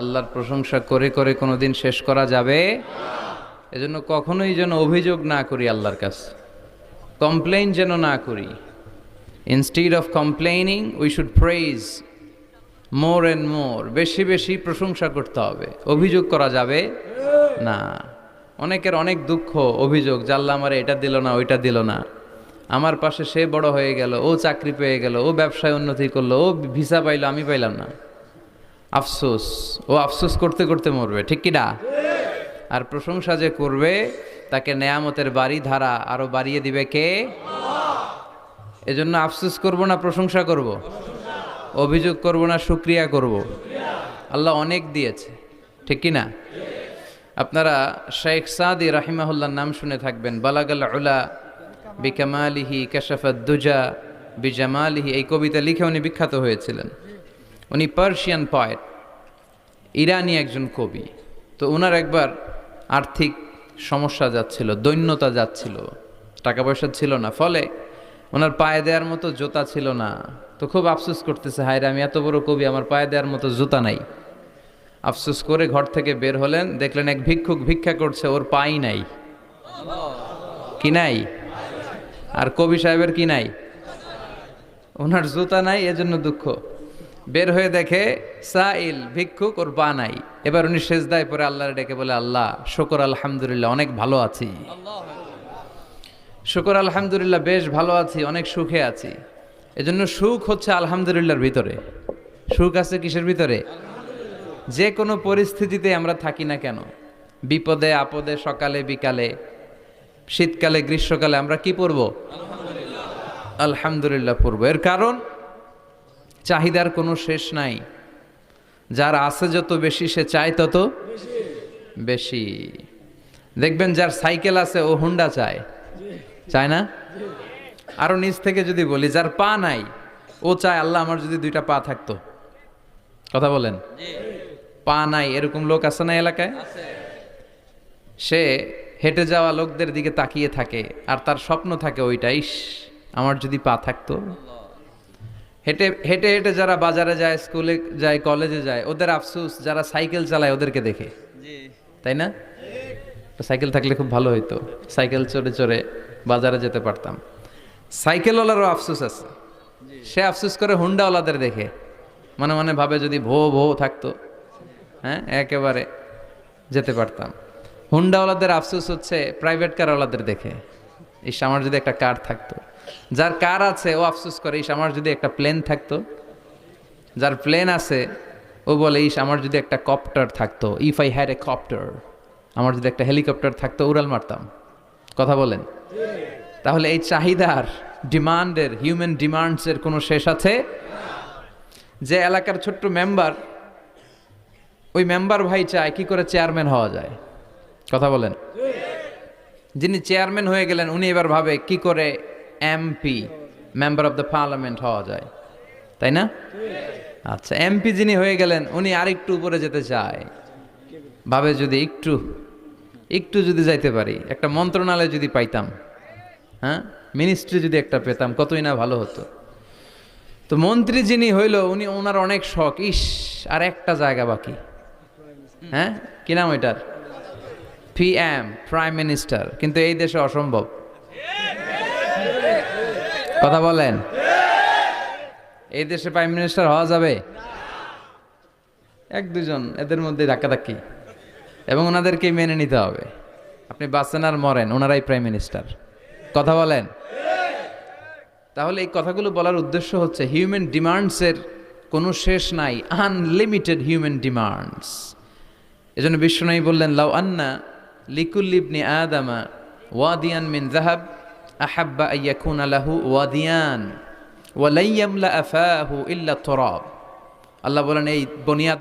আল্লাহর প্রশংসা করে করে কোনোদিন শেষ করা যাবে? এজন্য কখনোই যেন অভিযোগ না করি আল্লাহর কাছে, কমপ্লেইন যেন না করি। Instead of complaining we should praise more and more. বেশি বেশি প্রশংসা করতে হবে, অভিযোগ করা যাবে না। অনেকের অনেক দুঃখ, অভিযোগ, জাল্লা আমারে এটা দিল না, ওইটা দিল না, আমার পাশে সে বড় হয়ে গেল, ও চাকরি পেয়ে গেল, ও ব্যবসায় উন্নতি করলো, ও ভিসা পাইলো, আমি পাইলাম না। আফসোস, ও আফসোস করতে করতে মরবে, ঠিক কি না? আর প্রশংসা যে করবে তাকে নেয়ামতের বাড়ি ধারা আরো বাড়িয়ে দিবে কে? এজন্য আফসোস করব না প্রশংসা করব? অভিযোগ করব না শুকরিয়া করব? আল্লাহ অনেক দিয়েছে, ঠিক কি না? আপনারা শেখ সাদি রাহিমাহুল্লাহর নাম শুনে থাকবেন। বালাগাল উলা বিকামালিহি কাশাফাদ দুজা বিজামালিহি, এই কবিতা লিখে উনি বিখ্যাত হয়েছিলেন। উনি পার্সিয়ান পয়েট, ইরানি একজন কবি। তো ওনার একবার আর্থিক সমস্যা যাচ্ছিল, দৈন্যতা যাচ্ছিল, টাকা পয়সা ছিল না, ফলে ওনার পায়ে দেওয়ার মতো জুতা ছিল না। তো খুব আফসোস করতেছে, হায় রে, আমি এত বড় কবি, আমার পায়ে দেওয়ার মতো জুতা নাই। আফসোস করে ঘর থেকে বের হলেন, দেখলেন এক ভিক্ষুক ভিক্ষা করছে, ওর পাই নাই। কি নাই? আর কবি সাহেবের কি নাই? ওনার জুতা নাই, এজন্য দুঃখ। বের হয়ে দেখে সাইল ভিক্ষুক, ওর পা নাই। এবার উনি সেজদায় পরে আল্লাহর ডেকে বলে, আল্লাহ শুকর আলহামদুলিল্লাহ, অনেক ভালো আছি। শুকর আলহামদুলিল্লাহ, বেশ ভালো আছি, অনেক সুখে আছি। এজন্য সুখ হচ্ছে আলহামদুলিল্লাহর ভিতরে। সুখ আছে কিসের ভিতরে? যে কোনো পরিস্থিতিতে আমরা থাকি না কেন, বিপদে আপদে, সকালে বিকালে, শীতকালে গ্রীষ্মকালে, আমরা কি পড়ব? আলহামদুলিল্লাহ পড়ব। এর কারণ চাহিদার কোনো শেষ নাই। যার আছে যত বেশি, সে চায় তত বেশি। দেখবেন যার সাইকেল আছে ও হুন্ডা চায়, চায় না? আরো নিচ থেকে যদি বলি, যার পা নাই ও চায়, আল্লাহ আমার যদি দুইটা পা থাকতো। কথা বলেন। পা নাই এরকম লোক আছে না এলাকায়? সে হেঁটে যাওয়া লোকদের দিকে তাকিয়ে থাকে, আর তার স্বপ্ন থাকে ওইটা, ইস আমার যদি পা থাকতো। হেঁটে হেঁটে হেঁটে যারা বাজারে যায়, স্কুলে যায়, কলেজে যায়, ওদের আফসোস যারা সাইকেল চালায় ওদেরকে দেখে, তাই না? সাইকেল থাকলে খুব ভালো হইতো, সাইকেল চড়ে চড়ে বাজারে যেতে পারতাম। সাইকেলওয়ালারও আফসোস আছে, সে আফসোস করে হুন্ডাওয়ালাদের দেখে, মনে মনে ভাবে যদি ভো ভো থাকতো, হ্যাঁ একেবারে যেতে পারতাম। হুন্ডাওয়ালাদের আফসোস হচ্ছে প্রাইভেট কারওয়ালাদের দেখে, ইস আমার যদি একটা কার থাকতো। যার কার আছে ও আফসোস করে, ইস আমার যদি একটা প্লেন থাকতো। যার প্লেন আছে ও বলে, ইস আমার যদি একটা কপ্টার থাকতো, if I had a copter, আমার যদি একটা হেলিকপ্টার থাকতো, উড়াল মারতাম। কথা বলেন। তাহলে এই চাহিদার, ডিমান্ডের, হিউম্যান ডিমান্ডসের কোনো শেষ আছে? যে এলাকার ছোট্ট মেম্বার, ওই মেম্বার ভাই চায় কি করে চেয়ারম্যান হওয়া যায়। কথা বলেন। যিনি চেয়ারম্যান হয়ে গেলেন উনি এবার ভাবে কি করে MP, member of the parliament হওয়া যায়, তাই না? আচ্ছা, এমপি যিনি হয়ে গেলেন উনি আরেকটু উপরে যেতে চায়, ভাবে যদি একটু একটু যদি যাইতে পারি, একটা মন্ত্রণালয় যদি পাইতাম, হ্যাঁ মিনিস্ট্রি যদি একটা পেতাম, কতই না ভালো হতো। তো মন্ত্রী যিনি হইল উনি, ওনার অনেক শখ, ইস আর একটা জায়গা বাকি। হ্যাঁ কি নাম ওইটার? PM, prime minister. কিন্তু এই দেশে অসম্ভব। কথা বলেন। এই দেশে প্রাইম মিনিস্টার হওয়া যাবে? এক দুজন এদের মধ্যে ধাক্কাধাক্কি, এবং ওনাদেরকেই মেনে নিতে হবে। আপনি বাঁচেন আর মরেন, ওনারাই প্রাইম মিনিস্টার। কথা বলেন। তাহলে এই কথাগুলো বলার উদ্দেশ্য হচ্ছে হিউম্যান ডিমান্ডসের কোনো শেষ নাই, আনলিমিটেড হিউম্যান ডিমান্ডস। এজন্য বিশ্বনবী বললেন, লাউ আন্না লিকুল্লি ইবনি আদামা ওয়াদিয়ান মিন যাহাব আহাব্বা আইয়াকুনা লাহু ওয়াদিয়ান ওয়া লা ইয়ামলা আফাহু ইল্লা তুরাব। আল্লাহ বলেন, এই বনিয়াদ